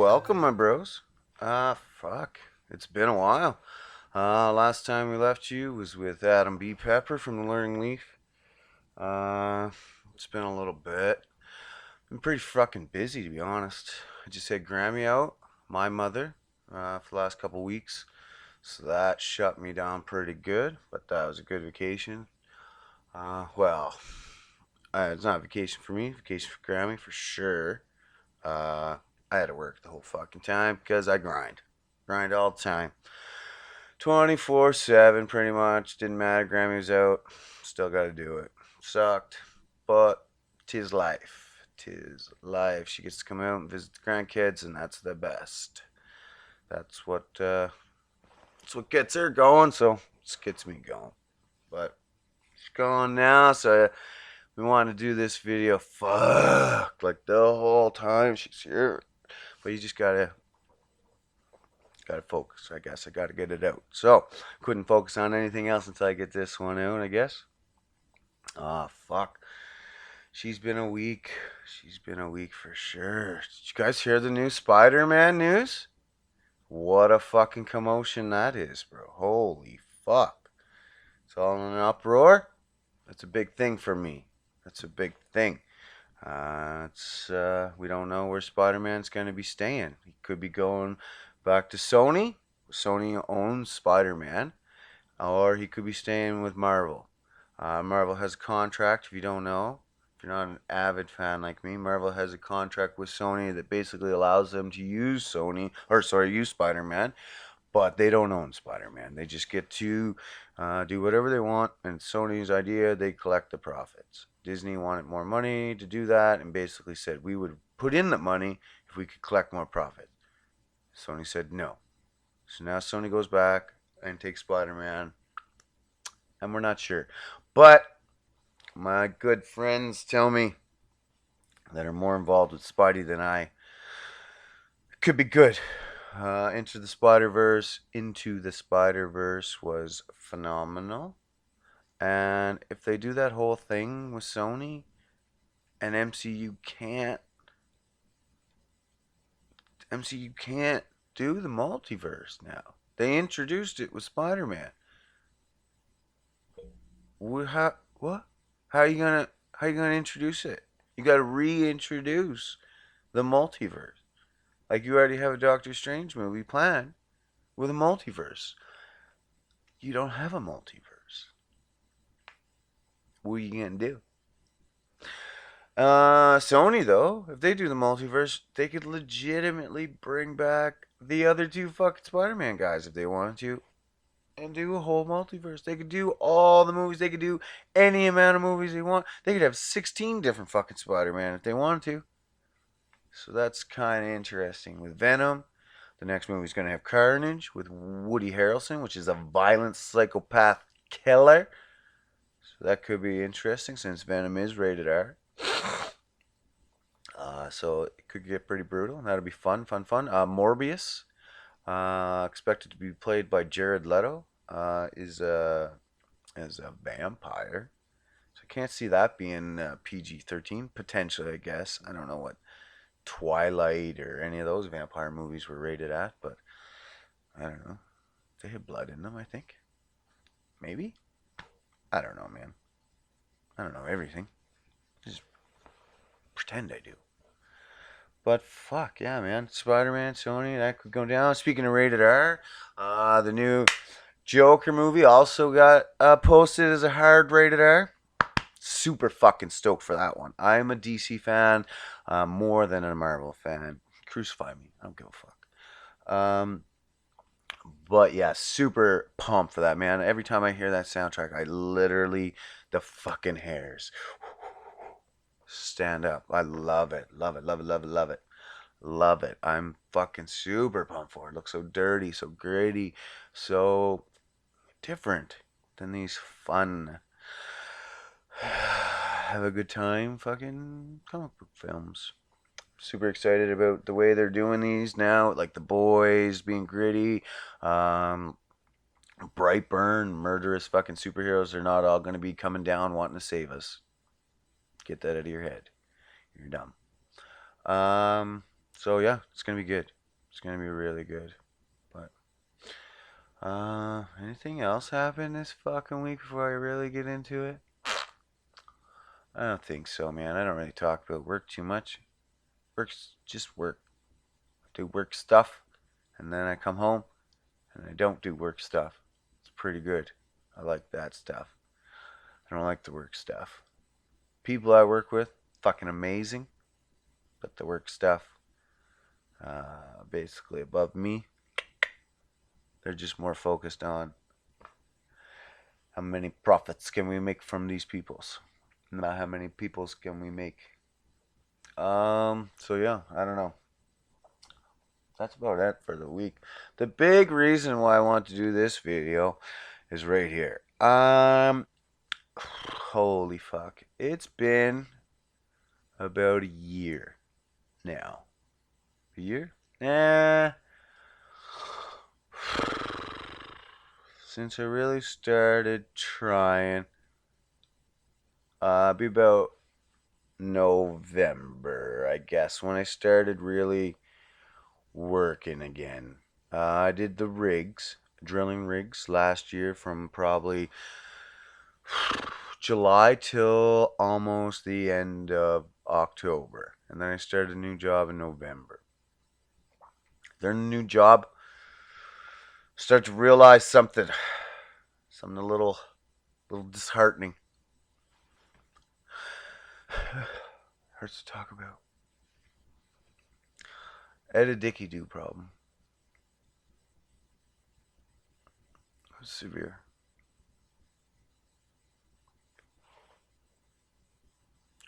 welcome, my bros. Fuck. It's been a while. Last time we left you was with Adam B. Pepper from the Learning Leaf. Uh, it's been a little bit. Been pretty fucking busy, to be honest. I just had Grammy out, my mother, for the last couple weeks. So that shut me down pretty good, but that was a good vacation. Well, it's not a vacation for me, vacation for Grammy for sure. Uh, I had to work the whole fucking time because I grind. Grind all the time. 24/7 pretty much. Didn't matter. Grammy was out. Still got to do it. Sucked. But tis life. Tis life. She gets to come out and visit the grandkids, and that's the best. That's what gets her going, so this gets me going. But she's gone now, so we want to do this video. Fuck. Like the whole time she's here. But you just gotta focus, I guess. I gotta get it out. So, couldn't focus on anything else until I get this one out, I guess. Ah, fuck. She's been a week. She's been a week for sure. Did you guys hear the new Spider-Man news? What a fucking commotion that is, bro. Holy fuck. It's all in an uproar. That's a big thing for me. That's a big thing. We don't know where Spider-Man's gonna be staying. He could be going back to Sony. Sony owns Spider-Man, or he could be staying with Marvel. Marvel has a contract. If you don't know, if you're not an avid fan like me, Marvel has a contract with Sony that basically allows them to use use Spider-Man, but they don't own Spider-Man. They just get to do whatever they want, and Sony's idea, they collect the profits. Disney wanted more money to do that and basically said we would put in the money if we could collect more profit. Sony said no. So now Sony goes back and takes Spider-Man, and we're not sure. But my good friends tell me that are more involved with Spidey than I. It could be good. Into the Spider-Verse was phenomenal. And if they do that whole thing with Sony and MCU can't do the multiverse now. They introduced it with Spider-Man. How what? How you gonna introduce it? You gotta reintroduce the multiverse. Like you already have a Doctor Strange movie planned with a multiverse. You don't have a multiverse. What are you gonna do? Sony though, if they do the multiverse, they could legitimately bring back the other two fucking Spider-Man guys if they wanted to, and do a whole multiverse. They could do all the movies. They could do any amount of movies they want. They could have 16 different fucking Spider-Man if they wanted to. So that's kind of interesting. With Venom, the next movie's going to have Carnage with Woody Harrelson, which is a violent psychopath killer. So that could be interesting since Venom is rated R. So it could get pretty brutal, and that'll be fun. Morbius, expected to be played by Jared Leto, is a vampire. So I can't see that being PG-13. Potentially, I guess. I don't know what Twilight or any of those vampire movies were rated at, but I don't know. They had blood in them, I think. Maybe? I don't know, man. I don't know everything. Just pretend I do. But fuck, yeah, man. Spider-Man, Sony, that could go down. Speaking of rated R, the new Joker movie also got posted as a hard rated R. Super fucking stoked for that one. I'm a DC fan more than a Marvel fan. Crucify me. I don't give a fuck. But yeah, super pumped for that, man. Every time I hear that soundtrack, I literally, the fucking hairs stand up. I love it. Love it, love it, love it, love it. Love it. I'm fucking super pumped for it. It looks so dirty, so gritty, so different than these fun, have a good time fucking comic book films. Super excited about the way they're doing these now, like The Boys being gritty, Brightburn, murderous fucking superheroes. They're not all going to be coming down wanting to save us. Get that out of your head. You're dumb. So yeah, it's gonna be good. It's gonna be really good. But anything else happen this fucking week before I really get into it? I don't think so, man. I don't really talk about work too much. Work's just work. I do work stuff, and then I come home and I don't do work stuff. It's pretty good. I like that stuff. I don't like the work stuff. People I work with, fucking amazing, but the work stuff, basically above me. They're just more focused on how many profits can we make from these peoples, not how many peoples can we make. So yeah, I don't know. That's about it for the week. The big reason why I want to do this video is right here. Holy fuck. It's been about a year now. A year? Nah. Since I really started trying, be about November, I guess, when I started really working again. I did the rigs, drilling rigs last year from probably July till almost the end of October. And then I started a new job in November. Then a new job, start to realize something a little disheartening. Hurts to talk about. I had a dicky do problem. It was severe.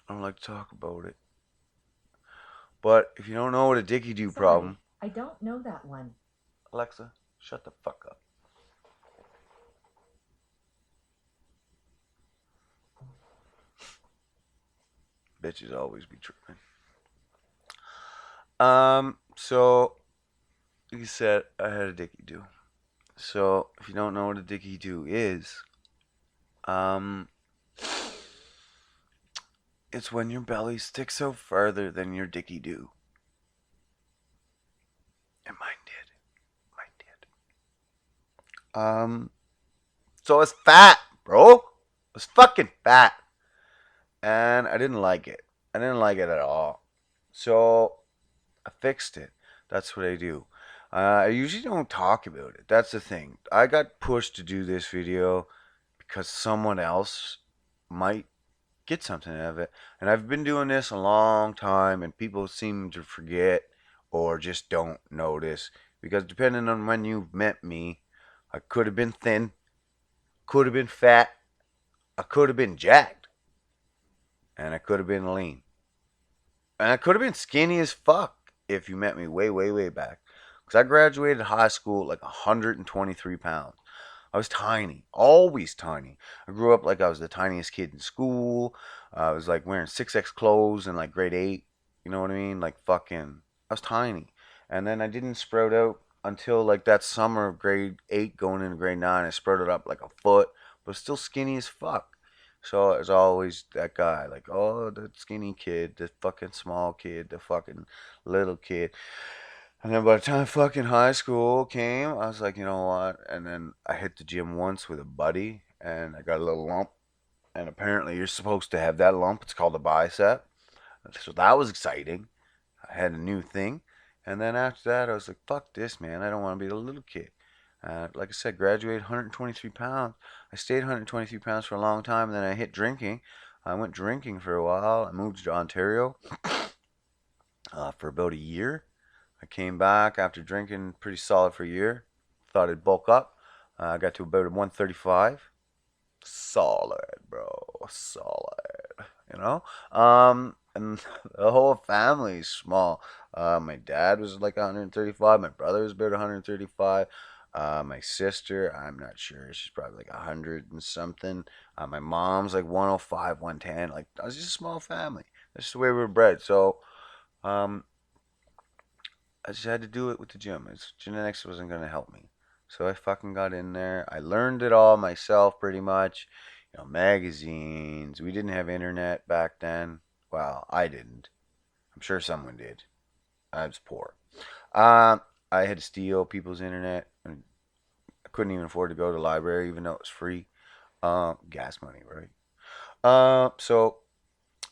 I don't like to talk about it. But if you don't know what a dicky do problem, I don't know that one. Alexa, shut the fuck up. Bitches always be tripping. So like you said, I had a dicky do. So if you don't know what a dicky do is, um, it's when your belly sticks out farther than your dicky do. And mine did. Mine did. So it's fat, bro. It was fucking fat. And I didn't like it. I didn't like it at all. So I fixed it. That's what I do. I usually don't talk about it. That's the thing. I got pushed to do this video because someone else might get something out of it. And I've been doing this a long time, and people seem to forget or just don't notice. Because depending on when you've met me, I could have been thin, could have been fat, I could have been jacked, and I could have been lean. And I could have been skinny as fuck if you met me way, way, way back. Because I graduated high school like 123 pounds. I was tiny, always tiny. I grew up like I was the tiniest kid in school. I was like wearing 6X clothes in like grade 8. You know what I mean? Like fucking, I was tiny. And then I didn't sprout out until like that summer of grade 8 going into grade 9. I sprouted up like a foot, but still skinny as fuck. So it's always that guy, like, oh, the skinny kid, the fucking small kid, the fucking little kid. And then by the time fucking high school came, I was like, you know what? And then I hit the gym once with a buddy, and I got a little lump. And apparently, you're supposed to have that lump. It's called a bicep. So that was exciting. I had a new thing. And then after that, I was like, fuck this, man. I don't want to be the little kid. Like I said, graduated 123 pounds. I stayed 123 pounds for a long time. And then I hit drinking. I went drinking for a while. I moved to Ontario for about a year. I came back after drinking pretty solid for a year. Thought I'd bulk up. I got to about 135. Solid, bro. Solid. You know? And the whole family's small. My dad was like 135. My brother was about 135. My sister, I'm not sure. She's probably like 100 and something. My mom's like 105, 110. Like, I was just a small family. That's just the way we were bred. So, um, I just had to do it with the gym. Genetics wasn't going to help me. So I fucking got in there. I learned it all myself pretty much. You know, magazines. We didn't have internet back then. Well, I didn't. I'm sure someone did. I was poor. Um, I had to steal people's internet, and I couldn't even afford to go to the library, even though it was free. Gas money, right? So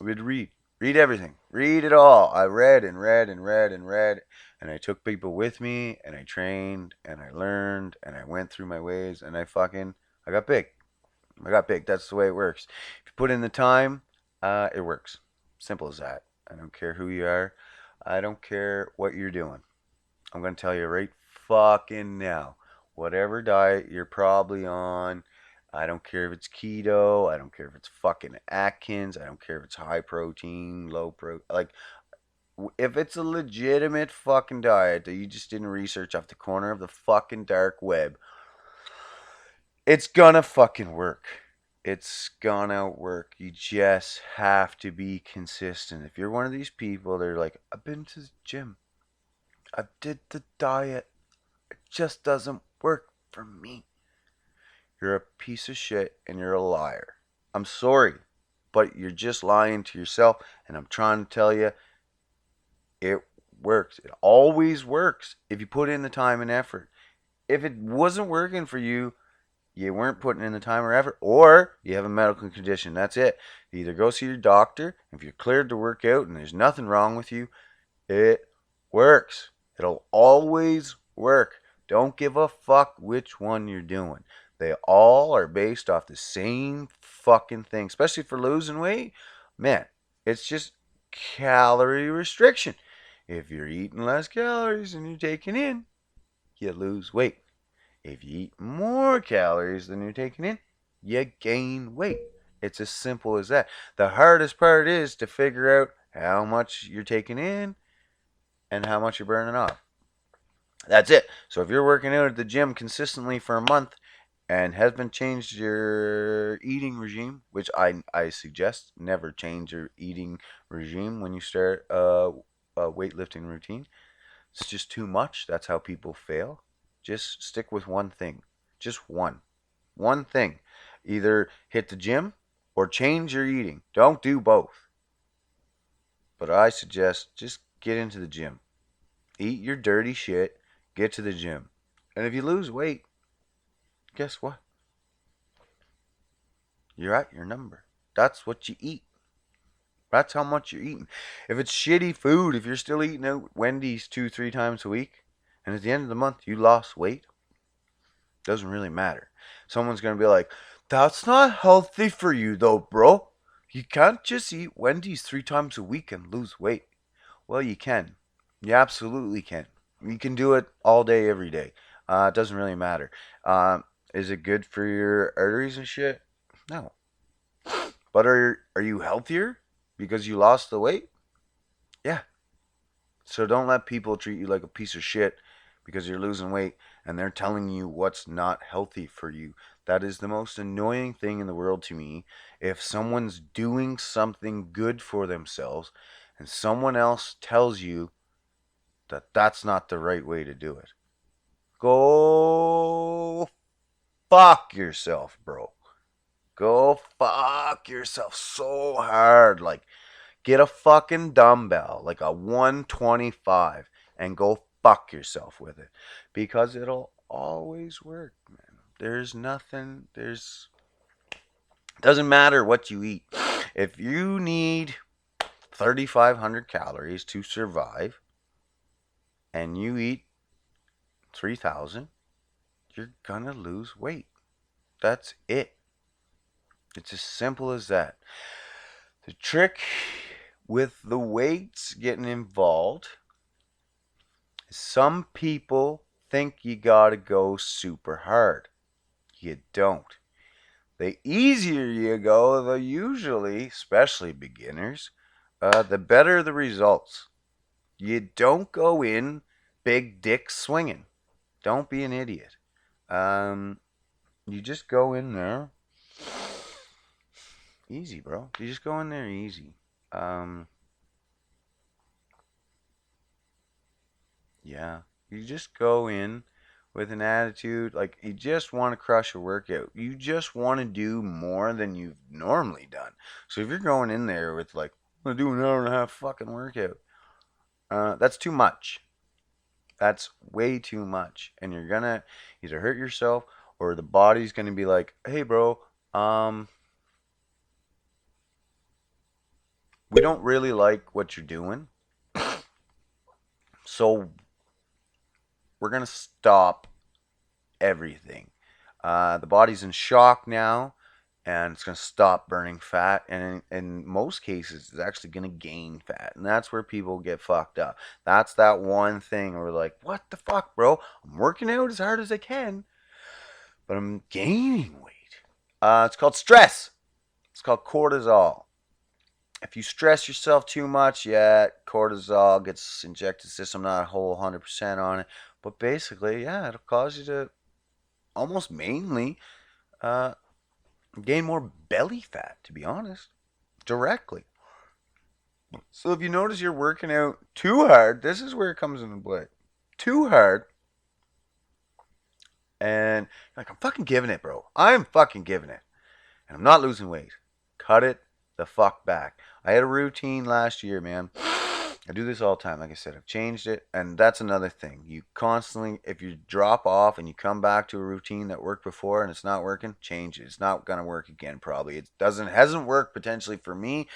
we'd read everything, read it all. I read and read and read and read, and I took people with me, and I trained, and I learned, and I went through my ways, and I got big. I got big. That's the way it works. If you put in the time, it works. Simple as that. I don't care who you are. I don't care what you're doing. I'm going to tell you right fucking now. Whatever diet you're probably on, I don't care if it's keto. I don't care if it's fucking Atkins. I don't care if it's high protein, low pro. Like, if it's a legitimate fucking diet that you just didn't research off the corner of the fucking dark web, it's gonna fucking work. It's gonna work. You just have to be consistent. If you're one of these people that are like, I've been to the gym, I did the diet, it just doesn't work for me. You're a piece of shit and you're a liar. I'm sorry, but you're just lying to yourself. And I'm trying to tell you, it works. It always works if you put in the time and effort. If it wasn't working for you, you weren't putting in the time or effort, or you have a medical condition. That's it. You either go see your doctor. If you're cleared to work out and there's nothing wrong with you, it works. It'll always work. Don't give a fuck which one you're doing. They all are based off the same fucking thing, especially for losing weight. Man, it's just calorie restriction. If you're eating less calories than you're taking in, you lose weight. If you eat more calories than you're taking in, you gain weight. It's as simple as that. The hardest part is to figure out how much you're taking in and how much you're burning off. That's it. So if you're working out at the gym consistently for a month and has been changed your eating regime, which I suggest never change your eating regime when you start a weightlifting routine. It's just too much. That's how people fail. Just stick with one thing. Just one. One thing. Either hit the gym or change your eating. Don't do both. But I suggest just get into the gym. Eat your dirty shit. Get to the gym. And if you lose weight, guess what? You're at your number. That's what you eat. That's how much you're eating. If it's shitty food, if you're still eating out Wendy's 2, 3 times a week, and at the end of the month you lost weight, doesn't really matter. Someone's going to be like, that's not healthy for you though, bro. You can't just eat Wendy's 3 times a week and lose weight. Well, you can. You absolutely can. You can do it all day, every day. It doesn't really matter. Is it good for your arteries and shit? No. But are you healthier because you lost the weight? Yeah. So don't let people treat you like a piece of shit because you're losing weight and they're telling you what's not healthy for you. That is the most annoying thing in the world to me. If someone's doing something good for themselves and someone else tells you that that's not the right way to do it, go fuck yourself, bro. Go fuck yourself so hard. Like, get a fucking dumbbell, like a 125, and go fuck yourself with it. Because it'll always work, man. Doesn't matter what you eat. If you need 3,500 calories to survive, and you eat 3,000, you're gonna lose weight. That's it. It's as simple as that. The trick with the weights getting involved is some people think you gotta go super hard. You don't. The easier you go, the usually, especially beginners, the better the results. You don't go in big dick swinging. Don't be an idiot. You just go in there easy, bro. You just go in there easy. Yeah. You just go in with an attitude like you just want to crush a workout. You just want to do more than you've normally done. So if you're going in there with like, I'm going to do an hour and a half fucking workout, That's too much. That's way too much. And you're gonna either hurt yourself or the body's gonna be like, hey, bro, um, we don't really like what you're doing. So we're gonna stop everything. The body's in shock now, and it's gonna stop burning fat. And in most cases, it's actually gonna gain fat, and that's where people get fucked up. That's that one thing where we're like, "What the fuck, bro? I'm working out as hard as I can, but I'm gaining weight." It's called stress. It's called cortisol. If you stress yourself too much, yeah, cortisol gets injected to the system. Not a whole 100% on it, but basically, yeah, it'll cause you to almost mainly uh, gain more belly fat, to be honest, directly. So if you notice you're working out too hard, this is where it comes into play. Too hard, and you're like, I'm fucking giving it, bro. I'm fucking giving it, and I'm not losing weight. Cut it the fuck back. I had a routine last year, man. I do this all the time. Like I said, I've changed it, and that's another thing. You constantly, if you drop off and you come back to a routine that worked before and it's not working, change it. It's not gonna work again. Probably it hasn't worked potentially for me.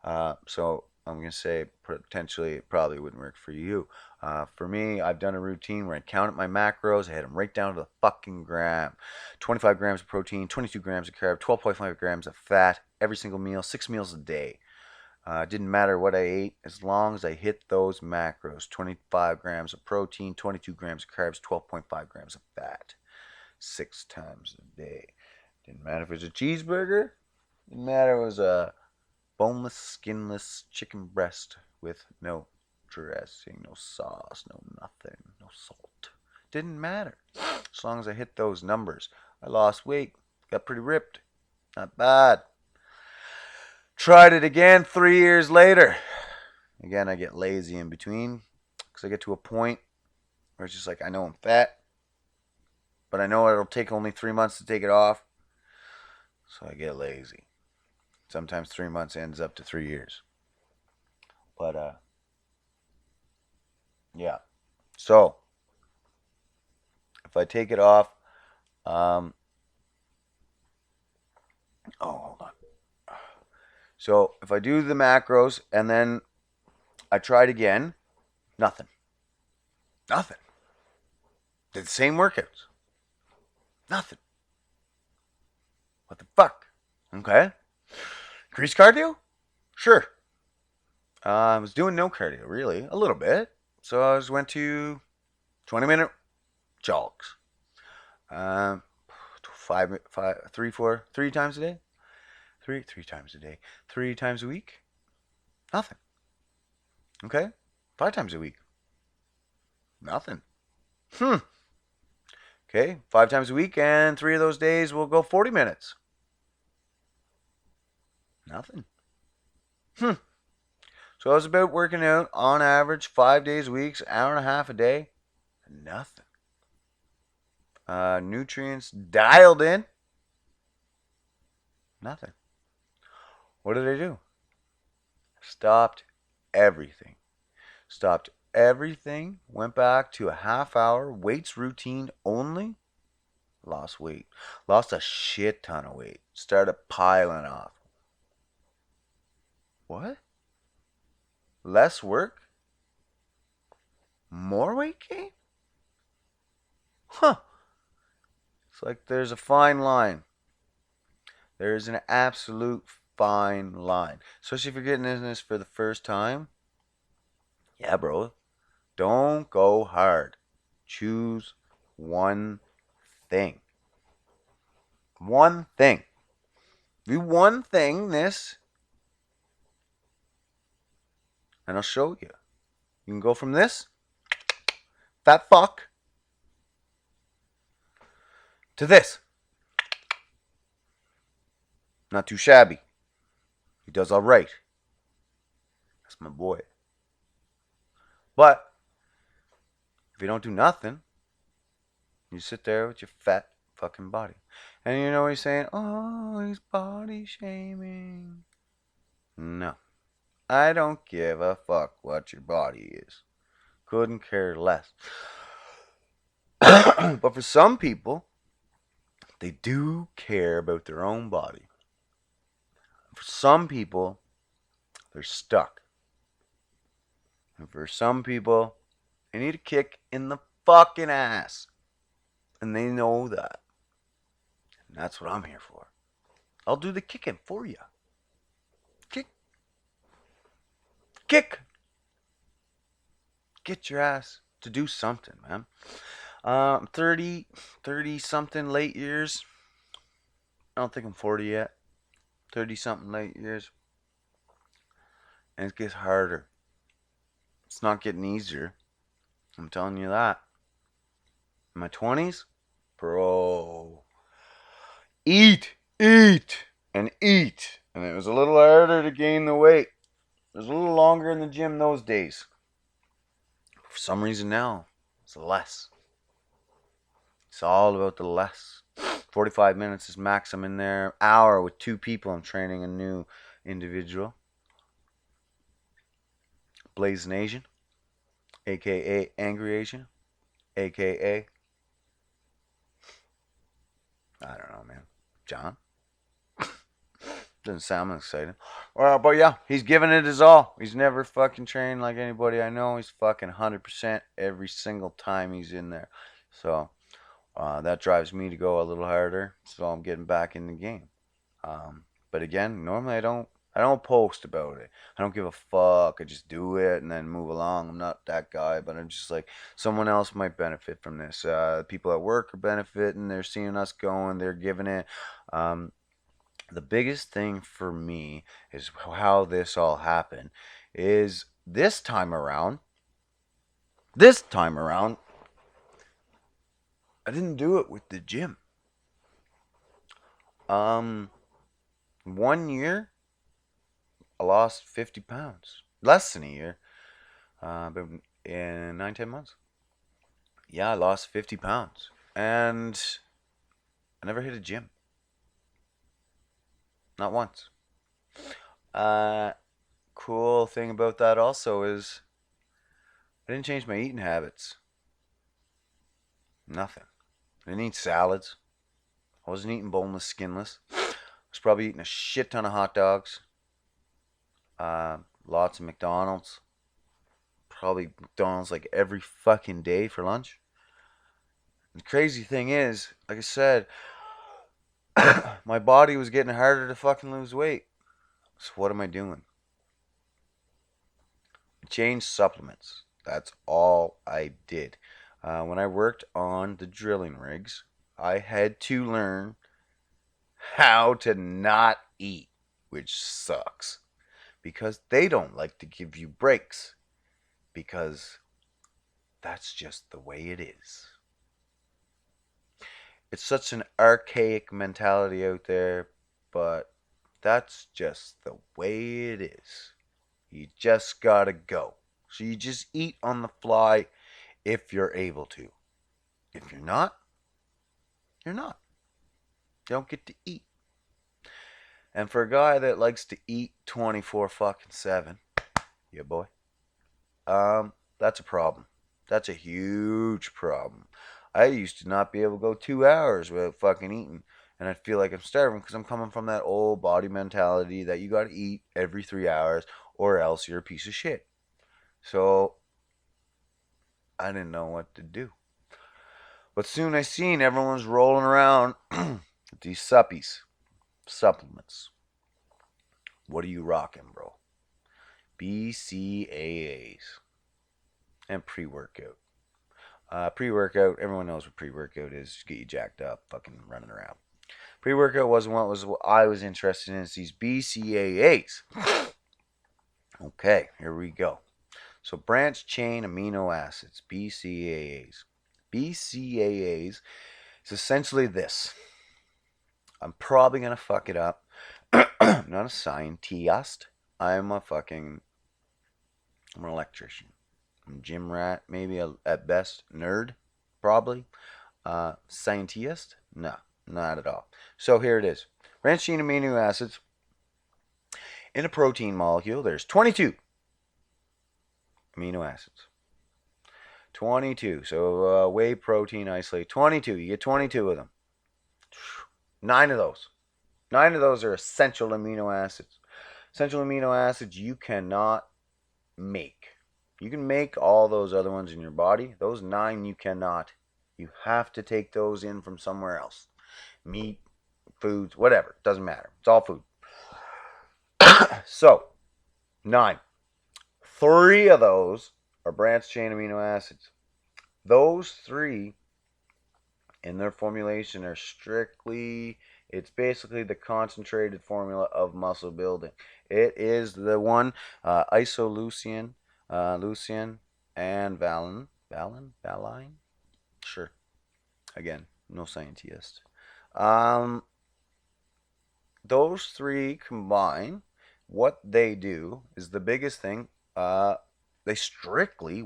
So I'm gonna say potentially it probably wouldn't work for you. For me, I've done a routine where I counted my macros. I had them right down to the fucking gram. 25 grams of protein, 22 grams of carb, 12.5 grams of fat every single meal, 6 meals a day. It didn't matter what I ate as long as I hit those macros. 25 grams of protein, 22 grams of carbs, 12.5 grams of fat. 6 times a day. Didn't matter if it was a cheeseburger. Didn't matter if it was a boneless, skinless chicken breast with no dressing, no sauce, no nothing, no salt. Didn't matter. As long as I hit those numbers. I lost weight. Got pretty ripped. Not bad. Tried it again 3 years later. Again, I get lazy in between because I get to a point where it's just like, I know I'm fat, but I know it'll take only 3 months to take it off. So I get lazy. Sometimes 3 months ends up to 3 years. But, yeah. So, if I take it off, hold on. So, if I do the macros and then I tried again, nothing. Nothing. Did the same workouts. Nothing. What the fuck? Okay. Increase cardio? Sure. I was doing no cardio, really. A little bit. So I just went to 20-minute jogs. Uh, three times a day? Three times a day. 3 times a week? Nothing. Okay. 5 times a week? Nothing. Okay. 5 times a week, and 3 of those days will go 40 minutes. Nothing. So I was about working out on average 5 days a week, hour and a half a day. Nothing. Nutrients dialed in. Nothing. What did I do? Stopped everything. Stopped everything. Went back to a half-hour weights routine only. Lost weight. Lost a shit ton of weight. Started piling off. What? Less work? More weight gain? Huh. It's like there's a fine line. There's an absolute fine line. Especially if you're getting in this for the first time. Yeah, bro. Don't go hard. Choose one thing. One thing. Do one thing this, and I'll show you. You can go from this, fat fuck, to this. Not too shabby. He does all right. That's my boy. But if you don't do nothing, you sit there with your fat fucking body. And you know what he's saying? Oh, he's body shaming. No. I don't give a fuck what your body is. Couldn't care less. But for some people, they do care about their own body. For some people, they're stuck. And for some people, they need a kick in the fucking ass. And they know that. And that's what I'm here for. I'll do the kicking for you. Kick. Kick. Get your ass to do something, man. 30 something late years. I don't think I'm 40 yet. 30 something late years. And it gets harder. It's not getting easier. I'm telling you that. In my 20s, bro, eat, and eat. And it was a little harder to gain the weight. It was a little longer in the gym those days. For some reason now, it's less. It's all about the less. 45 minutes is max. I'm in there. Hour with 2 people. I'm training a new individual. Blazing Asian, aka Angry Asian, aka I don't know, man. John. Doesn't sound exciting. But yeah, he's giving it his all. He's never fucking trained like anybody I know. He's fucking 100% every single time he's in there. So that drives me to go a little harder. So I'm getting back in the game. But again, normally I don't post about it. I don't give a fuck. I just do it and then move along. I'm not that guy, but I'm just like, someone else might benefit from this. People at work are benefiting. They're seeing us going. They're giving it. The biggest thing for me is how this all happened. Is this time around, I didn't do it with the gym. 1 year, I lost 50 pounds. Less than a year. But in 9, 10 months. Yeah, I lost 50 pounds. And I never hit a gym. Not once. Cool thing about that also is I didn't change my eating habits. Nothing. I didn't eat salads. I wasn't eating boneless, skinless. I was probably eating a shit ton of hot dogs. Lots of McDonald's. Probably McDonald's like every fucking day for lunch. And the crazy thing is, like I said, my body was getting harder to fucking lose weight. So what am I doing? Change supplements. That's all I did. When I worked on the drilling rigs, I had to learn how to not eat, which sucks. Because they don't like to give you breaks. Because that's just the way it is. It's such an archaic mentality out there, but that's just the way it is. You just gotta go. So you just eat on the fly if you're able to. If you're not, you're not. You don't get to eat. And for a guy that likes to eat 24 fucking 7, yeah boy, that's a problem. That's a huge problem. I used to not be able to go 2 hours without fucking eating. And I feel like I'm starving because I'm coming from that old body mentality that you gotta eat every 3 hours or else you're a piece of shit. So I didn't know what to do. But soon I seen everyone's rolling around with these supplements. What are you rocking, bro? BCAAs and pre-workout. Pre-workout, everyone knows what pre-workout is. Just get you jacked up, fucking running around. Pre-workout wasn't what I was interested in. It's these BCAAs. Okay, here we go. So branch chain amino acids, BCAAs. BCAAs is essentially this. I'm probably gonna fuck it up. I'm not a scientist. I'm an electrician. I'm a gym rat, maybe at best nerd, probably. Scientist? No, not at all. So here it is. Branched chain amino acids. In a protein molecule, there's 22 amino acids. 22. So whey protein isolate. 22. You get 22 of them. 9 of those. 9 of those are essential amino acids. Essential amino acids you cannot make. You can make all those other ones in your body. Those 9 you cannot. You have to take those in from somewhere else. Meat, foods, whatever. Doesn't matter. It's all food. So, 9. 3 of those are branched chain amino acids. Those 3 in their formulation are strictly, it's basically the concentrated formula of muscle building. It is the one isoleucine, leucine, and valine. Sure. Again, no scientist. Those 3 combine. What they do is the biggest thing. They strictly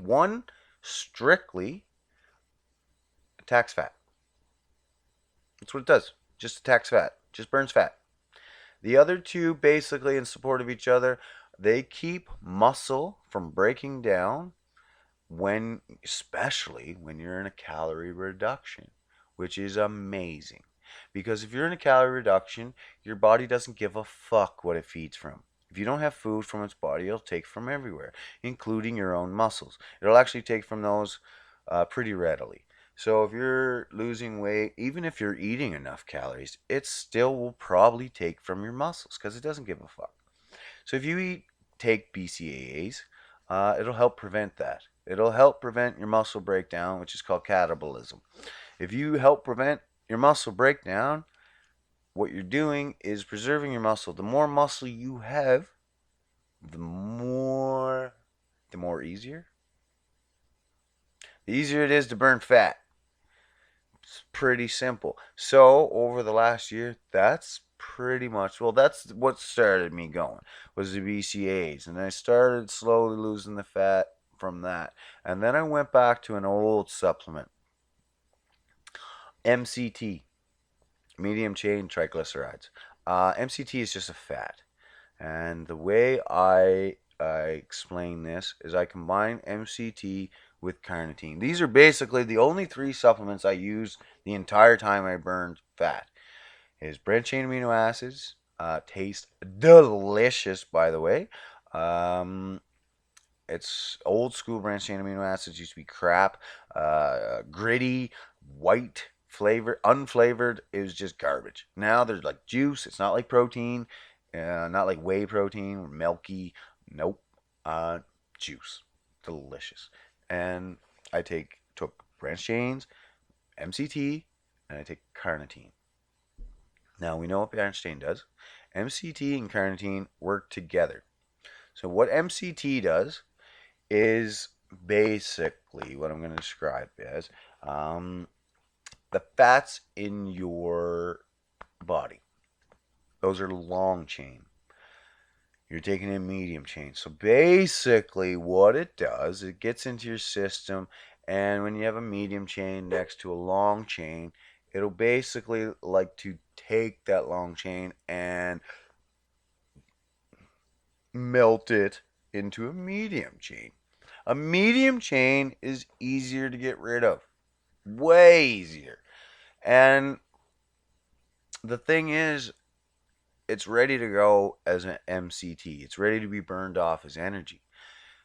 attacks fat. That's what it does. Just attacks fat. Just burns fat. The other 2, basically in support of each other, they keep muscle from breaking down especially when you're in a calorie reduction, which is amazing. Because if you're in a calorie reduction, your body doesn't give a fuck what it feeds from. If you don't have food from its body, it'll take from everywhere, including your own muscles. It'll actually take from those pretty readily. So if you're losing weight, even if you're eating enough calories, it still will probably take from your muscles because it doesn't give a fuck. So if you take BCAAs, it'll help prevent that. It'll help prevent your muscle breakdown, which is called catabolism. If you help prevent your muscle breakdown, what you're doing is preserving your muscle. The more muscle you have, the easier. The easier it is to burn fat. It's pretty simple. So over the last year, that's pretty much, well, that's what started me going, was the BCAAs. And I started slowly losing the fat from that. And then I went back to an old supplement, MCT, medium chain triglycerides. MCT is just a fat. And the way I explain this is I combine MCT with carnitine. These are basically the only 3 supplements I use the entire time I burned fat. Is branched chain amino acids. Taste delicious, by the way. It's old school branched chain amino acids used to be crap, gritty, white, flavored, unflavored. It was just garbage. Now there's like juice. It's not like protein, not like whey protein or milky. Nope, juice, delicious. And I took branched chains, MCT, and I take carnitine. Now we know what branched chain does. MCT and carnitine work together. So what MCT does is basically what I'm going to describe as the fats in your body. Those are long chain. You're taking in medium chain. So basically what it does, it gets into your system, and when you have a medium chain next to a long chain, it'll basically like to take that long chain and melt it into a medium chain. A medium chain is easier to get rid of. Way easier. And the thing is, it's ready to go as an MCT. It's ready to be burned off as energy.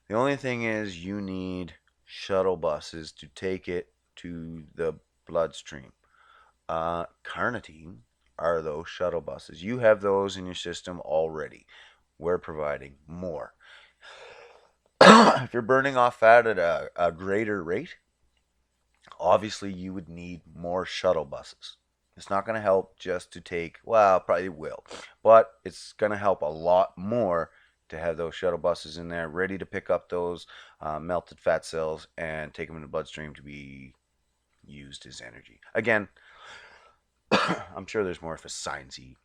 The only thing is you need shuttle buses to take it to the bloodstream. Carnitine are those shuttle buses. You have those in your system already. We're providing more. If you're burning off fat at a greater rate, obviously you would need more shuttle buses. It's not going to help just to take, well, probably will, but it's going to help a lot more to have those shuttle buses in there ready to pick up those melted fat cells and take them in the bloodstream to be used as energy. Again, I'm sure there's more of a sciencey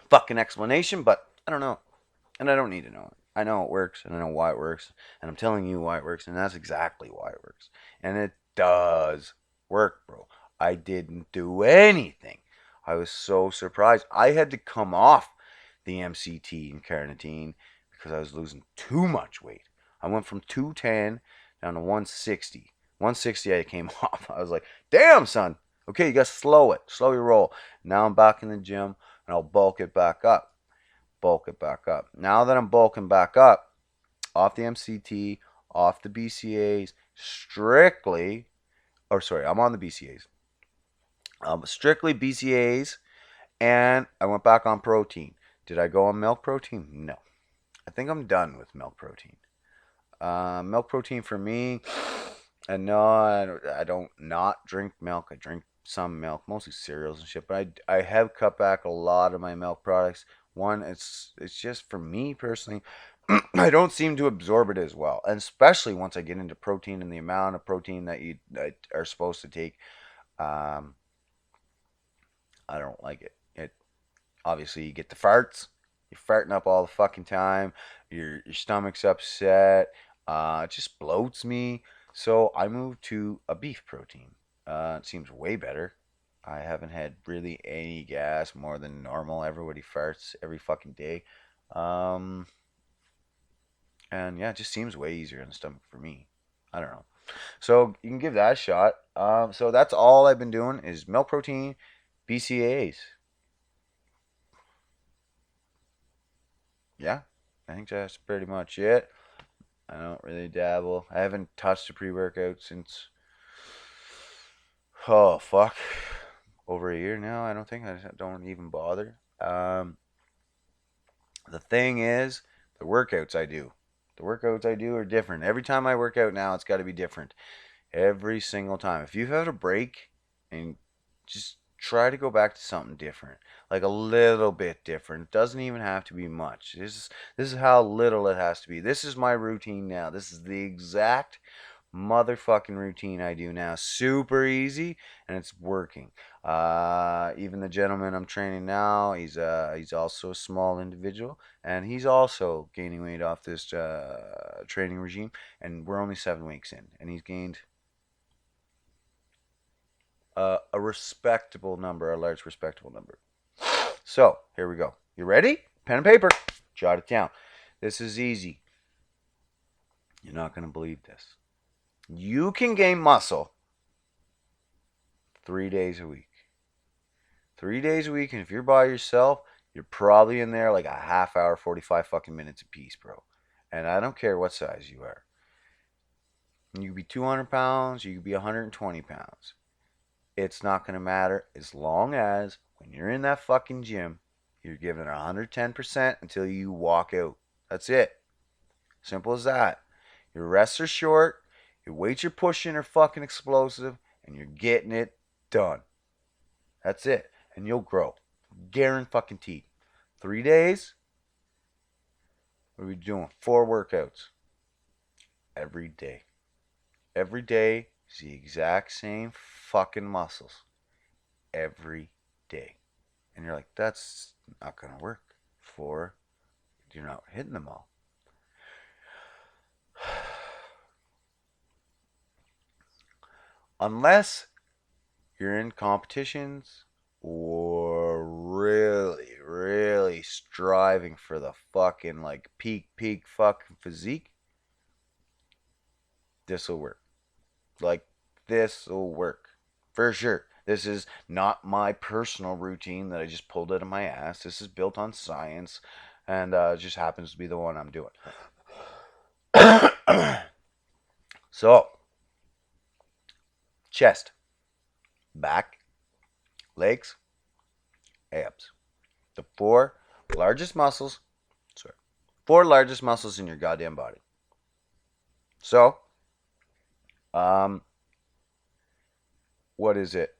fucking explanation, but I don't know. And I don't need to know it. I know it works, and I know why it works, and I'm telling you why it works, and that's exactly why it works. And it does work, bro. I didn't do anything. I was so surprised. I had to come off the MCT and carnitine because I was losing too much weight. I went from 210 down to 160. 160, I came off. I was like, damn, son. Okay, you got to slow it. Slow your roll. Now I'm back in the gym, and I'll bulk it back up. Bulk it back up. Now that I'm bulking back up, off the MCT, off the BCAs, strictly, or sorry, I'm on the BCAs. Strictly BCAs, and I went back on protein. Did I go on milk protein? No. I think I'm done with milk protein. Milk protein for me, and no, I don't not drink milk. I drink some milk, mostly cereals and shit. But I have cut back a lot of my milk products. One, it's just for me personally, I don't seem to absorb it as well, and especially once I get into protein and the amount of protein that are supposed to take. Um, I don't like it. It obviously you get the farts. You're farting up all the fucking time. Your stomach's upset. It just bloats me. So I moved to a beef protein. It seems way better. I haven't had really any gas more than normal. Everybody farts every fucking day. Um, and yeah, it just seems way easier on the stomach for me. I don't know. So you can give that a shot. So that's all I've been doing is milk protein, BCAAs. Yeah, I think that's pretty much it. I don't really dabble. I haven't touched a pre-workout since, oh fuck, over a year now. I don't think. I don't even bother. The thing is, the workouts I do. The workouts I do are different. Every time I work out now, it's got to be different. Every single time. If you've had a break and just try to go back to something different, like a little bit different. It doesn't even have to be much. This is how little it has to be. This is my routine now. This is the exact motherfucking routine I do now. Super easy, and it's working. Even the gentleman I'm training now, he's also a small individual, and he's also gaining weight off this training regime. And we're only 7 weeks in, and he's gained a respectable number, a large respectable number. So here we go. You ready? Pen and paper. Jot it down. This is easy. You're not going to believe this. You can gain muscle 3 days a week. 3 days a week, and if you're by yourself, you're probably in there like a half hour, 45 fucking minutes apiece, bro. And I don't care what size you are. You could be 200 pounds, you could be 120 pounds. It's not going to matter as long as when you're in that fucking gym, you're giving it 110% until you walk out. That's it. Simple as that. Your rests are short, your weights you're pushing are fucking explosive, and you're getting it done. That's it. And you'll grow. Guaranteed. 3 days, what are we doing? 4 workouts. Every day. Every day is the exact same fucking muscles. Every day. And you're like, that's not going to work. You're not hitting them all. Unless you're in competitions or really, really striving for the fucking like peak fucking physique, this will work. Like, this will work. For sure. This is not my personal routine that I just pulled out of my ass. This is built on science, and it just happens to be the one I'm doing. So, chest, back, legs, abs. The largest muscles, four largest muscles in your goddamn body. So, what is it?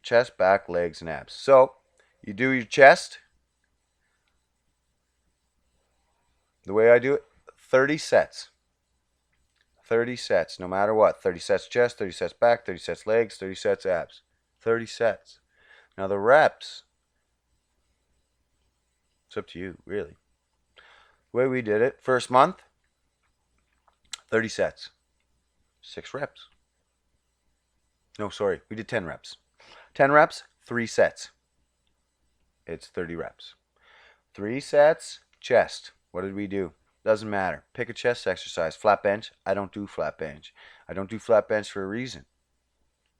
Chest, back, legs, and abs. So, you do your chest. The way I do it, 30 sets. 30 sets, no matter what. 30 sets chest, 30 sets back, 30 sets legs, 30 sets abs. 30 sets. Now the reps, it's up to you, really. The way we did it, first month, 30 sets. 6 reps. No, sorry, we did 10 reps. 10 reps, 3 sets. It's 30 reps. 3 sets, chest. What did we do? Doesn't matter. Pick a chest exercise. Flat bench. I don't do flat bench. I don't do flat bench for a reason.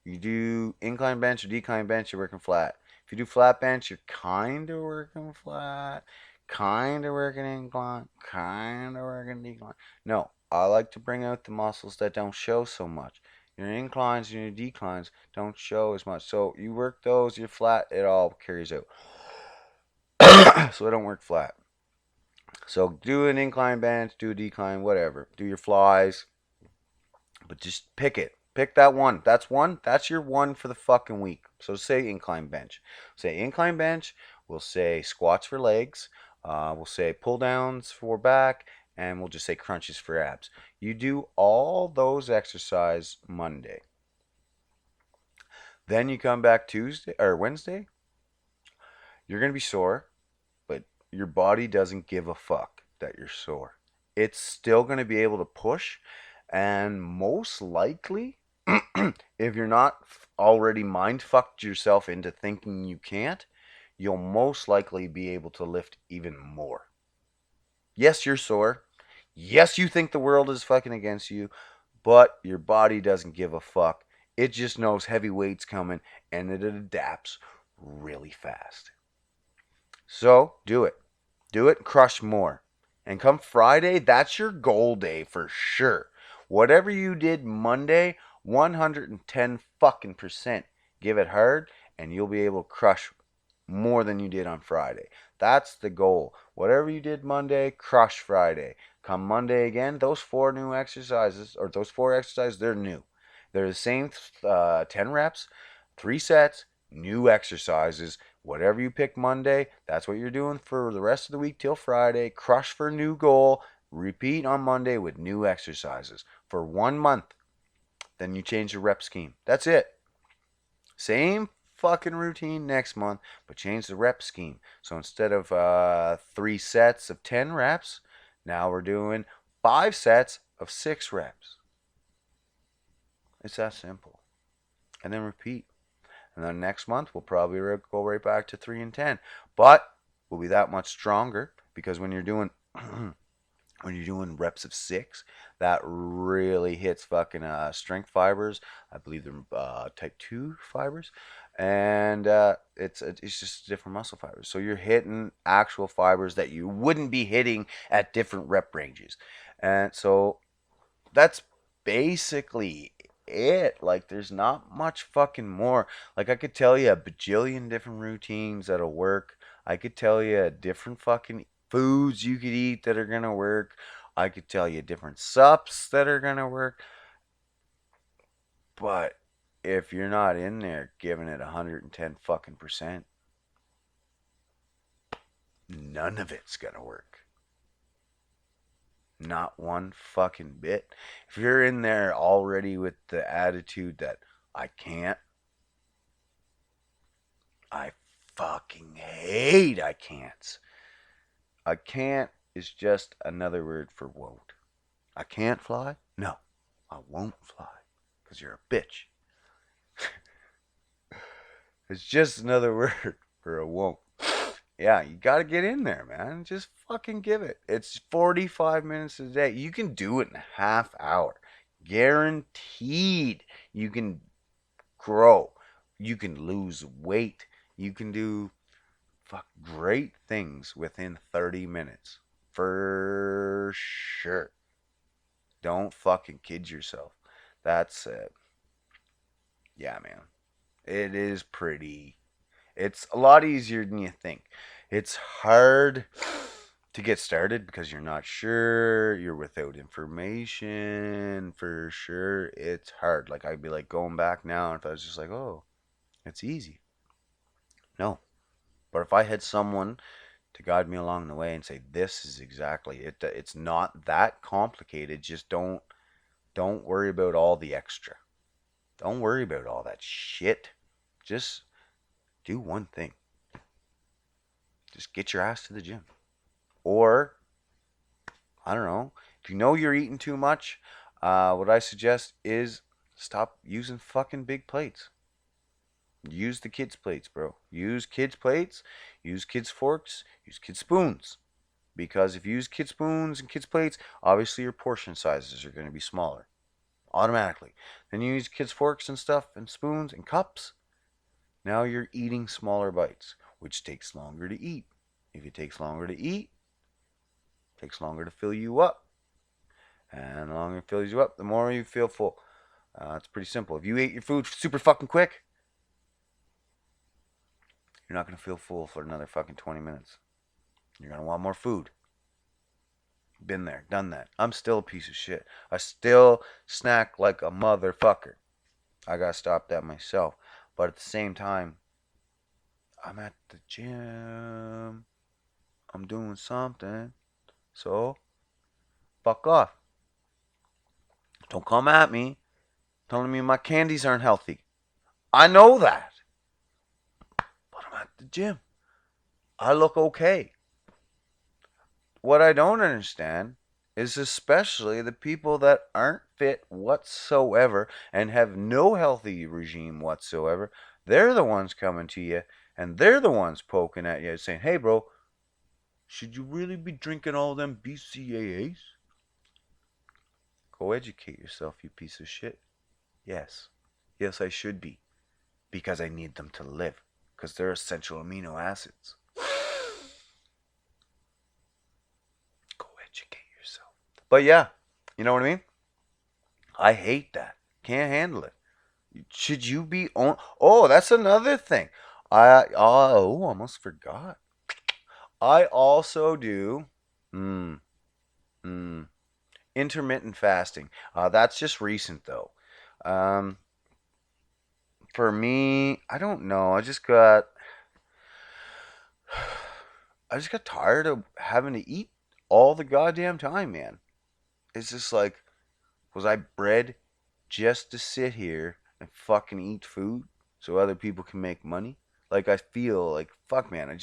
You do incline bench or decline bench, you're working flat. If you do flat bench, you're kind of working flat, kind of working incline, kind of working decline. No, I like to bring out the muscles that don't show so much. Your inclines and your declines don't show as much. So you work those, you're flat, it all carries out. So I don't work flat. So do an incline bench, do a decline, whatever. Do your flies, but just pick it. Pick that one. That's one. That's your one for the fucking week. So say incline bench. Say incline bench. We'll say squats for legs. We'll say pull downs for back. And we'll just say crunches for abs. You do all those exercise Monday. Then you come back Tuesday or Wednesday. You're going to be sore, but your body doesn't give a fuck that you're sore. It's still going to be able to push, and most likely, if you're not already mind fucked yourself into thinking you can't, you'll most likely be able to lift even more. Yes, you're sore. Yes, you think the world is fucking against you, but your body doesn't give a fuck. It just knows heavy weight's coming and it adapts really fast. So do it. Do it, crush more. And come Friday, that's your goal day for sure. Whatever you did Monday, 110 fucking percent. Give it hard, and you'll be able to crush more than you did on Friday. That's the goal. Whatever you did Monday, crush Friday. Come Monday again, those four new exercises, or those four exercises, they're new. They're the same 10 reps, 3 sets, new exercises. Whatever you pick Monday, that's what you're doing for the rest of the week till Friday. Crush for a new goal. Repeat on Monday with new exercises for 1 month. Then you change your rep scheme. That's it. Same fucking routine next month, but change the rep scheme. So instead of 3 sets of 10 reps, now we're doing 5 sets of 6 reps. It's that simple. And then repeat. And then next month, we'll probably go right back to 3 and 10. But we'll be that much stronger because when you're doing when you're doing reps of 6, that really hits fucking strength fibers. I believe they're type 2 fibers. And it's just different muscle fibers. So you're hitting actual fibers that you wouldn't be hitting at different rep ranges. And so that's basically it. Like, there's not much fucking more. Like, I could tell you a bajillion different routines that'll work. I could tell you different fucking foods you could eat that are gonna work. I could tell you different sups that are gonna work. But if you're not in there giving it 110 fucking percent, none of it's gonna work. Not one fucking bit. If you're in there already with the attitude that I can't, I fucking hate I can'ts. I can't is just another word for won't. I can't fly? No, I won't fly. Because you're a bitch. It's just another word for a won't. Yeah, you got to get in there, man. Just fucking give it. It's 45 minutes a day. You can do it in a half hour. Guaranteed you can grow. You can lose weight. You can do great things within 30 minutes. For sure. Don't fucking kid yourself. That's it. Yeah, man. It is pretty. It's a lot easier than you think. It's hard to get started because you're not sure, you're without information. For sure, it's hard. Like, I'd be like going back now if I was just like, oh, it's easy. No. But if I had someone to guide me along the way and say, this is exactly it, it's not that complicated. Just don't worry about all the extra. Don't worry about all that shit. Just do one thing. Just get your ass to the gym. Or, I don't know, if you know you're eating too much, what I suggest is stop using fucking big plates. Use the kids' plates, bro. Use kids' plates, use kids' forks, use kids' spoons. Because if you use kid spoons and kids plates, obviously your portion sizes are going to be smaller automatically. Then you use kids forks and stuff and spoons and cups. Now you're eating smaller bites, which takes longer to eat. If it takes longer to eat, it takes longer to fill you up. And the longer it fills you up, the more you feel full. It's pretty simple. If you ate your food super fucking quick, you're not going to feel full for another fucking 20 minutes. You're going to want more food. Been there, done that. I'm still a piece of shit. I still snack like a motherfucker. I got to stop that myself. But at the same time, I'm at the gym. I'm doing something. So, fuck off. Don't come at me telling me my candies aren't healthy. I know that. But I'm at the gym. I look okay. What I don't understand is especially the people that aren't fit whatsoever and have no healthy regime whatsoever. They're the ones coming to you and they're the ones poking at you saying, hey, bro, should you really be drinking all them BCAAs? Go educate yourself, you piece of shit. Yes. Yes, I should be. Because I need them to live. Because they're essential amino acids. Go educate yourself. But yeah, you know what I mean? I hate that. Can't handle it. Should you be on? Oh, that's another thing. Almost forgot. I also do mm, mm, intermittent fasting. That's just recent though. Um, for me, I don't know. I just got tired of having to eat all the goddamn time, man. It's just like, was I bred just to sit here and fucking eat food so other people can make money? Like I feel like fuck, man.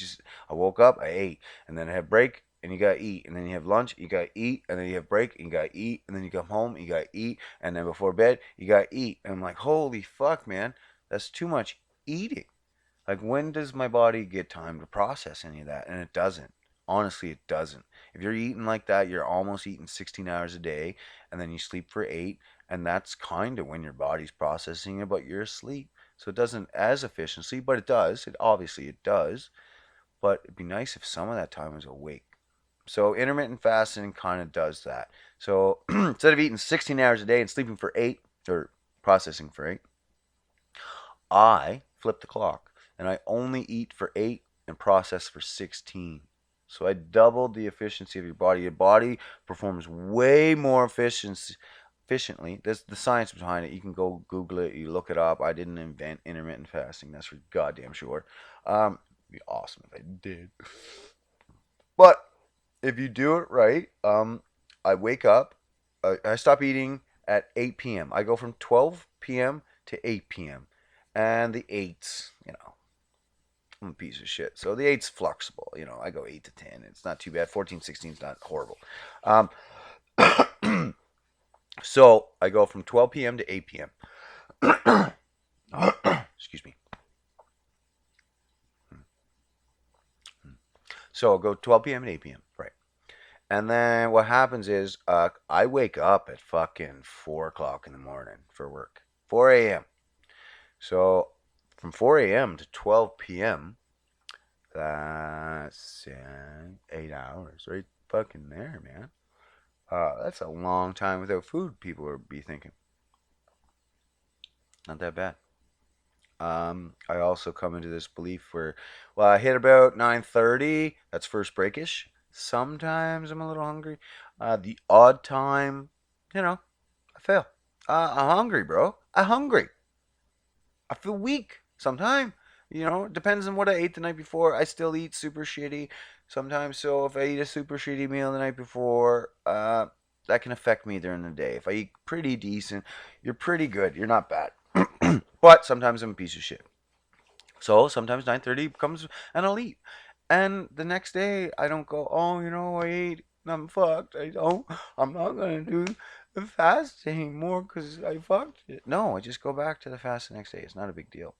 I woke up, I ate, and then I have break, and you gotta eat, and then you have lunch, you gotta eat, and then you have break, and you gotta eat, and then you come home, you gotta eat, and then before bed, you gotta eat. And I'm like, holy fuck, man, that's too much eating. Like, when does my body get time to process any of that? And it doesn't. Honestly, it doesn't. If you're eating like that, you're almost eating 16 hours a day, and then you sleep for 8, and that's kind of when your body's processing it, but you're asleep. So it doesn't as efficiently, but it does. It does. But it'd be nice if some of that time was awake. So intermittent fasting kind of does that. So instead of eating 16 hours a day and sleeping for 8, or processing for 8, I flip the clock and I only eat for 8 and process for 16. So I doubled the efficiency of your body. Your body performs way more efficiently. There's the science behind it. You can go Google it. You look it up. I didn't invent intermittent fasting. That's for goddamn sure. It'd be awesome if I did. But if you do it right, I wake up. I stop eating at 8 p.m. I go from 12 p.m. to 8 p.m. And the eights, I'm a piece of shit. So the eight's flexible. I go 8 to 10. It's not too bad. 14, 16 is not horrible. Um, so I go from 12 p.m. to 8 p.m. Excuse me. So I'll go 12 p.m. and 8 p.m. Right. And then what happens is I wake up at fucking 4 o'clock in the morning for work. 4 a.m. So from 4 a.m. to 12 p.m., that's 8 hours right fucking there, man. That's a long time without food, people would be thinking. Not that bad. I also come into this belief where, well, I hit about 9:30. That's first breakish. Sometimes I'm a little hungry. The odd time, I fail. I'm hungry, bro. I'm hungry. I feel weak sometimes. It depends on what I ate the night before. I still eat super shitty sometimes. So if I eat a super shitty meal the night before, that can affect me during the day. If I eat pretty decent, you're pretty good. You're not bad. But sometimes I'm a piece of shit. So sometimes 9:30 comes and I'll eat. And the next day I don't go, oh, I ate. I'm fucked. I'm not going to do the fast anymore because I fucked it. No, I just go back to the fast the next day. It's not a big deal.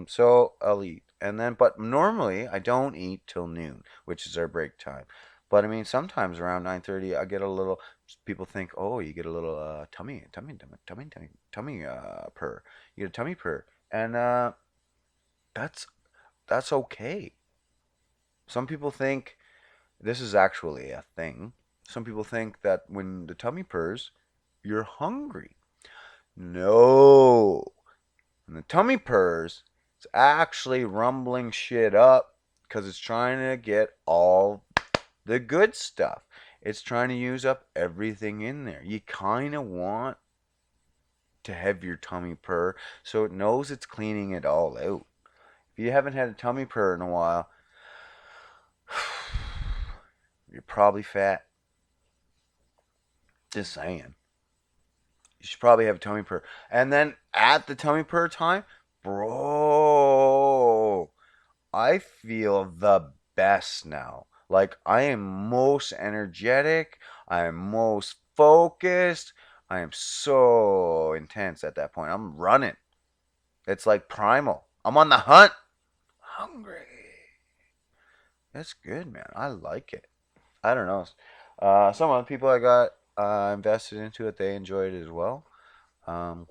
So I'll eat. And then, but normally I don't eat till noon, which is our break time. But I mean, sometimes around 9:30, I get a little. People think, oh, you get a little tummy purr. You get a tummy purr, and that's that's okay. Some people think this is actually a thing. Some people think that when the tummy purrs, you're hungry. No. When the tummy purrs, it's actually rumbling shit up because it's trying to get all the good stuff. It's trying to use up everything in there. You kind of want to have your tummy purr so it knows it's cleaning it all out. If you haven't had a tummy purr in a while, you're probably fat. Just saying. You should probably have a tummy purr. And then at the tummy purr time, bro, I feel the best now. Like I am most energetic. I am most focused. I am so intense at that point. I'm running. It's like primal. I'm on the hunt. Hungry. That's good, man. I like it. I don't know. Some other people I got invested into it, they enjoyed it as well. Um,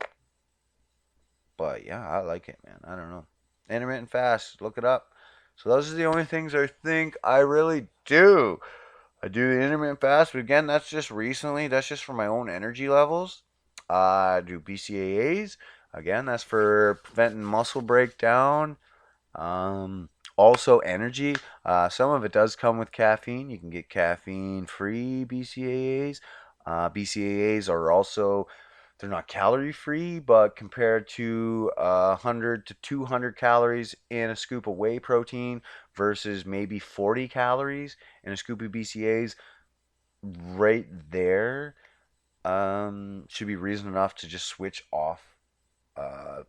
but yeah, I like it, man. I don't know. Intermittent fast, look it up. So those are the only things I think I really do. I do the intermittent fast, but again, that's just recently. That's just for my own energy levels. I do BCAAs. Again, that's for preventing muscle breakdown. Also, energy. Some of it does come with caffeine. You can get caffeine-free BCAAs. BCAAs are also they're not calorie free, but compared to 100 to 200 calories in a scoop of whey protein versus maybe 40 calories in a scoop of BCAAs, right there should be reason enough to just switch off uh,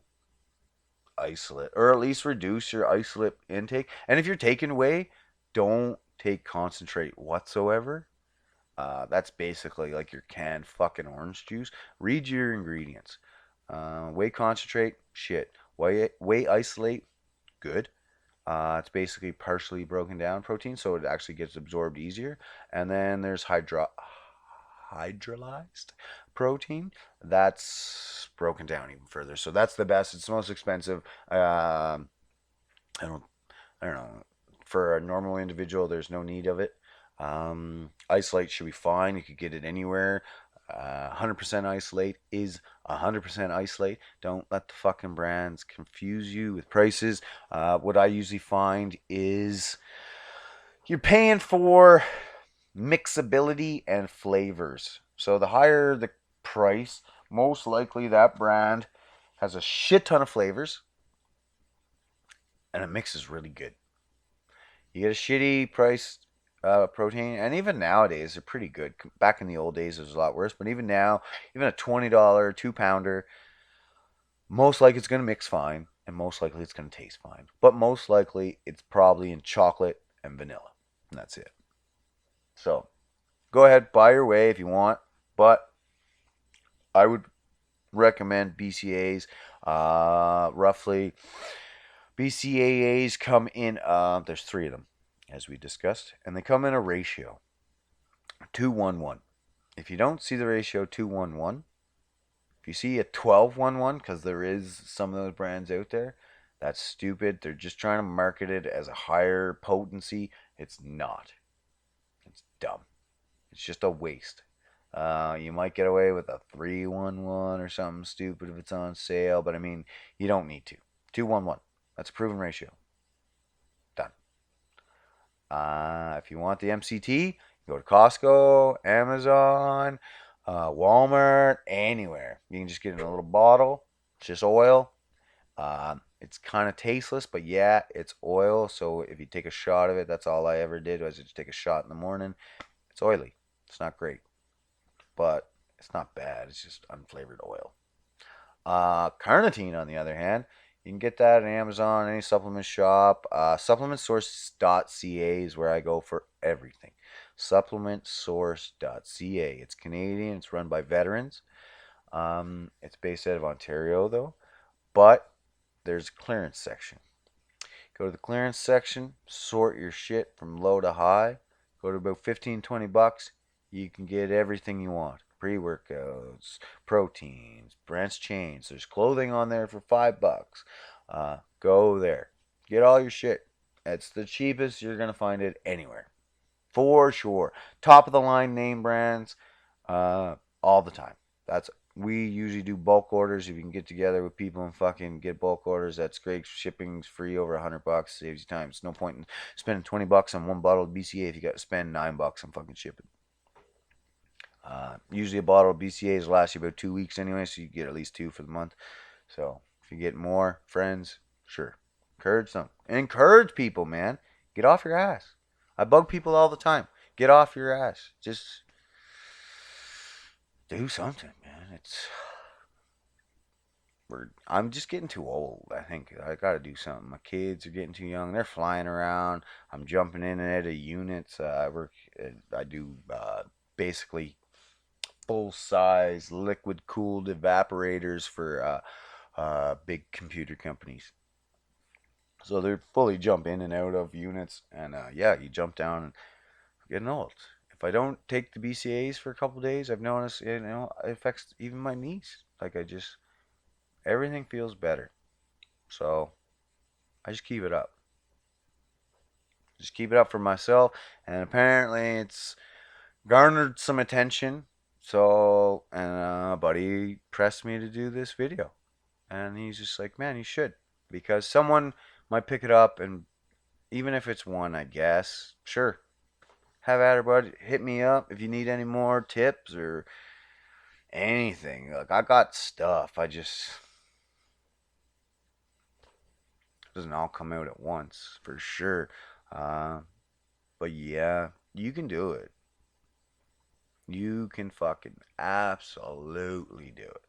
isolate or at least reduce your isolate intake. And if you're taking whey, don't take concentrate whatsoever. That's basically like your canned fucking orange juice. Read your ingredients. Whey concentrate, shit. Whey isolate, good. It's basically partially broken down protein, so it actually gets absorbed easier. And then there's hydrolyzed protein. That's broken down even further. So that's the best. It's the most expensive. I don't I don't know. For a normal individual, there's no need of it. Isolate should be fine. You could get it anywhere. 100% isolate is 100% isolate. Don't let the fucking brands confuse you with prices. What I usually find is you're paying for mixability and flavors. So the higher the price, most likely that brand has a shit ton of flavors and it mixes really good. You get a shitty price protein, and even nowadays they're pretty good. Back in the old days, it was a lot worse, but even now, even a $20 2 pounder, most likely it's going to mix fine, and most likely it's going to taste fine. But most likely it's probably in chocolate and vanilla, and that's it. So go ahead, buy your way if you want, but I would recommend BCAs. Roughly, BCAAs come in. There's three of them, as we discussed, and they come in a ratio 2-1-1. If you don't see the ratio 2-1-1, if you see a 12-1-1, because there is some of those brands out there, that's stupid. They're just trying to market it as a higher potency. It's not. It's dumb. It's just a waste. You might get away with a 3-1-1 or something stupid if it's on sale, but I mean, you don't need to. 2-1-1. That's a proven ratio. Done. If you want the MCT, go to Costco, Amazon, Walmart, anywhere. You can just get it in a little bottle. It's just oil. It's kind of tasteless, but yeah, it's oil. So if you take a shot of it, that's all I ever did was just take a shot in the morning. It's oily. It's not great, but it's not bad. It's just unflavored oil. Carnitine, on the other hand, you can get that on Amazon, any supplement shop. Supplementsource.ca is where I go for everything. Supplementsource.ca. It's Canadian. It's run by veterans. It's based out of Ontario, though. But there's a clearance section. Go to the clearance section, sort your shit from low to high. Go to about 15, 20 bucks. You can get everything you want. Pre-workouts, proteins, branched chains. There's clothing on there for $5. Go there. Get all your shit. It's the cheapest you're gonna find it anywhere. For sure. Top of the line name brands, all the time. That's we usually do bulk orders. If you can get together with people and fucking get bulk orders, that's great. Shipping's free over $100, saves you time. It's no point in spending $20 on one bottle of BCA if you got to spend $9 on fucking shipping. Usually a bottle of BCA's last you about 2 weeks anyway, so you get at least two for the month. So if you get more friends, sure, encourage them. Encourage people, man. Get off your ass. I bug people all the time. Get off your ass. Just do something, man. I'm just getting too old. I think I got to do something. My kids are getting too young. They're flying around. I'm jumping in and out of units. I do basically full size liquid cooled evaporators for big computer companies. So they're fully jump in and out of units, and yeah, you jump down and getting old. If I don't take the BCAs for a couple of days, I've noticed it affects even my knees. Like everything feels better. So I just keep it up. Just keep it up for myself, and apparently it's garnered some attention. So, and a buddy pressed me to do this video, and he's just like, "Man, you should," because someone might pick it up, and even if it's one, I guess, sure, have at her, bud. Hit me up if you need any more tips or anything. Like I got stuff. I just it doesn't all come out at once for sure. Uh, but yeah, you can do it. You can fucking absolutely do it.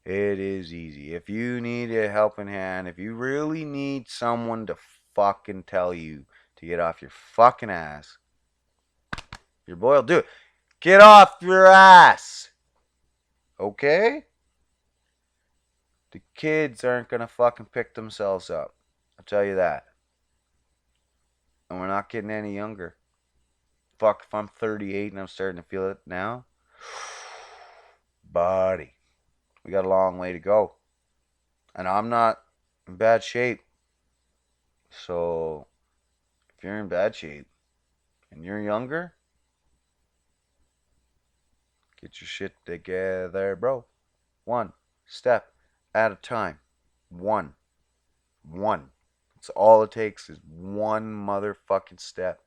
It is easy. If you need a helping hand, if you really need someone to fucking tell you to get off your fucking ass, your boy will do it. Get off your ass! Okay? The kids aren't gonna fucking pick themselves up. I'll tell you that. And we're not getting any younger. Fuck, if I'm 38 and I'm starting to feel it now, buddy, we got a long way to go. And I'm not in bad shape. So, if you're in bad shape and you're younger, get your shit together, bro. One step at a time. One. It's all it takes is one motherfucking step.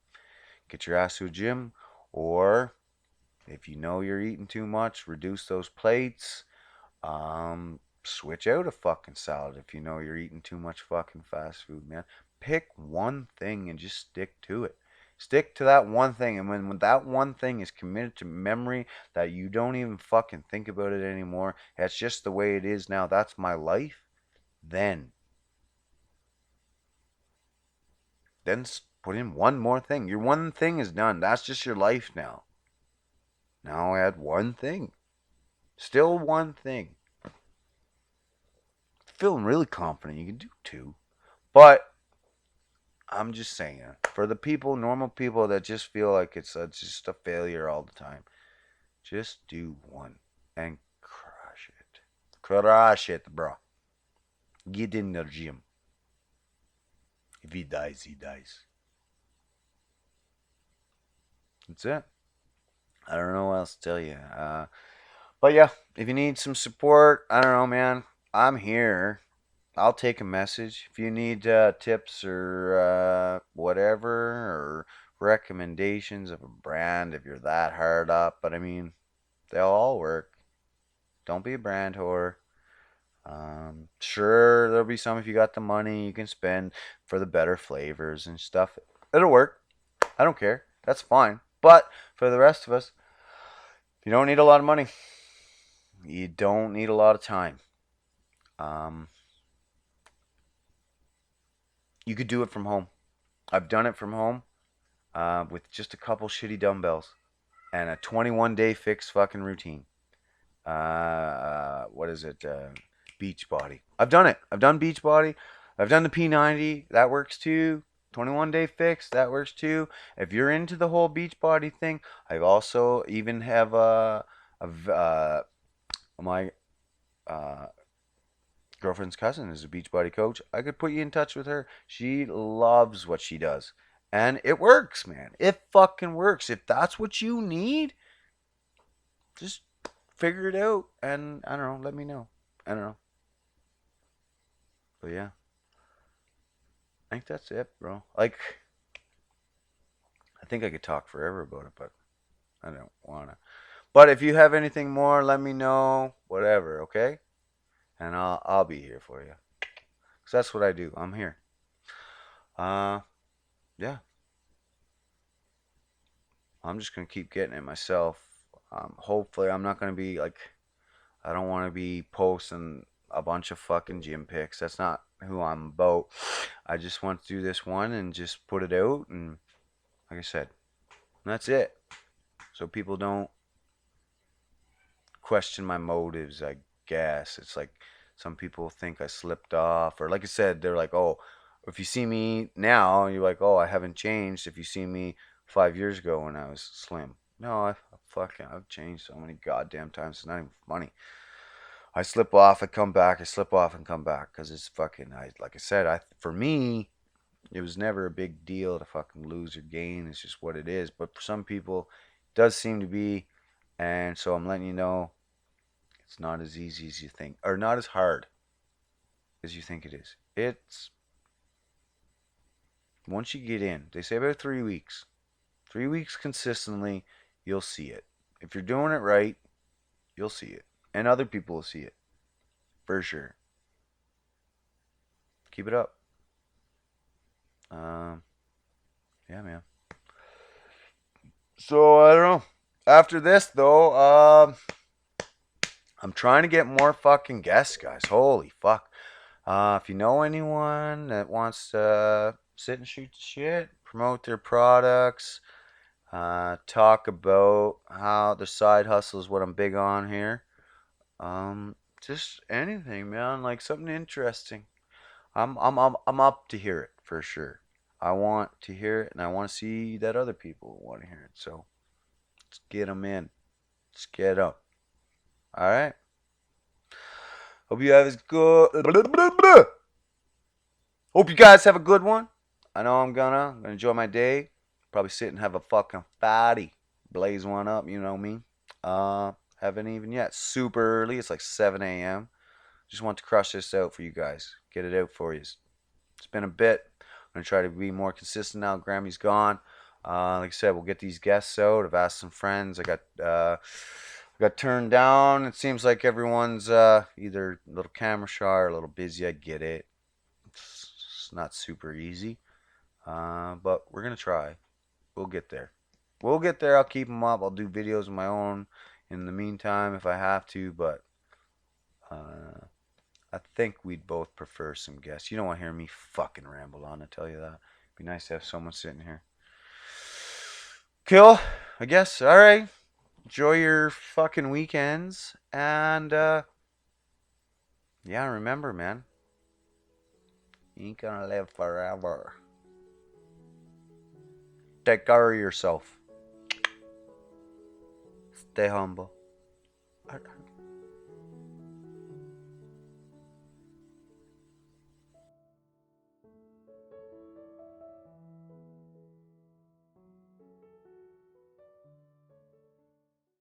Get your ass to a gym, or if you know you're eating too much, reduce those plates. Switch out a fucking salad if you know you're eating too much fucking fast food, man. Pick one thing and just stick to it. Stick to that one thing, and when that one thing is committed to memory, that you don't even fucking think about it anymore, that's just the way it is now, that's my life, then put in one more thing. Your one thing is done. That's just your life now. Now add one thing. Still one thing. Feeling really confident you can do two. But I'm just saying, for the people, normal people that just feel like it's just a failure all the time, just do one and crush it. Crush it, bro. Get in the gym. If he dies, he dies. That's it. I don't know what else to tell you. But yeah, if you need some support, I don't know, man. I'm here. I'll take a message. If you need tips or whatever, or recommendations of a brand, if you're that hard up. But I mean, they'll all work. Don't be a brand whore. Sure, there'll be some if you got the money you can spend for the better flavors and stuff. It'll work. I don't care. That's fine. But for the rest of us, you don't need a lot of money. You don't need a lot of time. You could do it from home. I've done it from home with just a couple shitty dumbbells and a 21-day fixed fucking routine. What is it? Beach body. I've done it. I've done beach body. I've done the P90. That works too. 21-day fix, that works too. If you're into the whole beach body thing, I also even have my uh, girlfriend's cousin is a beach body coach. I could put you in touch with her. She loves what she does. And it works, man. It fucking works. If that's what you need, just figure it out. And I don't know, let me know. I don't know. But yeah, I think that's it, bro. Like, I think I could talk forever about it, but I don't wanna. But if you have anything more, let me know. Whatever, okay? And I'll be here for you. Cause that's what I do. I'm here. Uh, yeah. I'm just gonna keep getting it myself. Hopefully, I'm not gonna be like. I don't want to be posting a bunch of fucking gym pics. That's not who I'm about. I just want to do this one and just put it out, and like I said, that's it. So people don't question my motives, I guess. It's like some people think I slipped off, or like I said, they're like, oh, if you see me now, you're like, oh, I haven't changed. If you see me 5 years ago when I was slim, no, I've changed so many goddamn times. It's not even funny. I slip off, I come back, I slip off and come back because it's fucking. Like I said, for me, it was never a big deal to fucking lose or gain. It's just what it is. But for some people, it does seem to be, and so I'm letting you know it's not as easy as you think, or not as hard as you think it is. It's once you get in, they say about 3 weeks. 3 weeks consistently, you'll see it. If you're doing it right, you'll see it. And other people will see it. For sure. Keep it up. Um, yeah, man. So, I don't know. After this, though, I'm trying to get more fucking guests, guys. Holy fuck. If you know anyone that wants to sit and shoot the shit, promote their products, talk about how their side hustle is what I'm big on here. Just anything, man. Like something interesting. I'm up to hear it for sure. I want to hear it, and I want to see that other people want to hear it. So let's get them in. Let's get them. All right. Hope you have as good. Hope you guys have a good one. I know I'm gonna enjoy my day. Probably sit and have a fucking fatty, blaze one up. You know me. Haven't even yet. Super early. It's like 7 a.m. Just want to crush this out for you guys. Get it out for you. It's been a bit. I'm gonna try to be more consistent now. Grammy's gone. Like I said, we'll get these guests out. I've asked some friends. I got turned down. It seems like everyone's either a little camera shy or a little busy. I get it. It's not super easy, but we're gonna try. We'll get there. We'll get there. I'll keep them up. I'll do videos of my own in the meantime if I have to, but uh, I think we'd both prefer some guests. You don't want to hear me fucking ramble on, I tell you that. It'd be nice to have someone sitting here. Cool, I guess. All right. Enjoy your fucking weekends. And, yeah, remember, man. You ain't gonna live forever. Take care of yourself. Stay humble.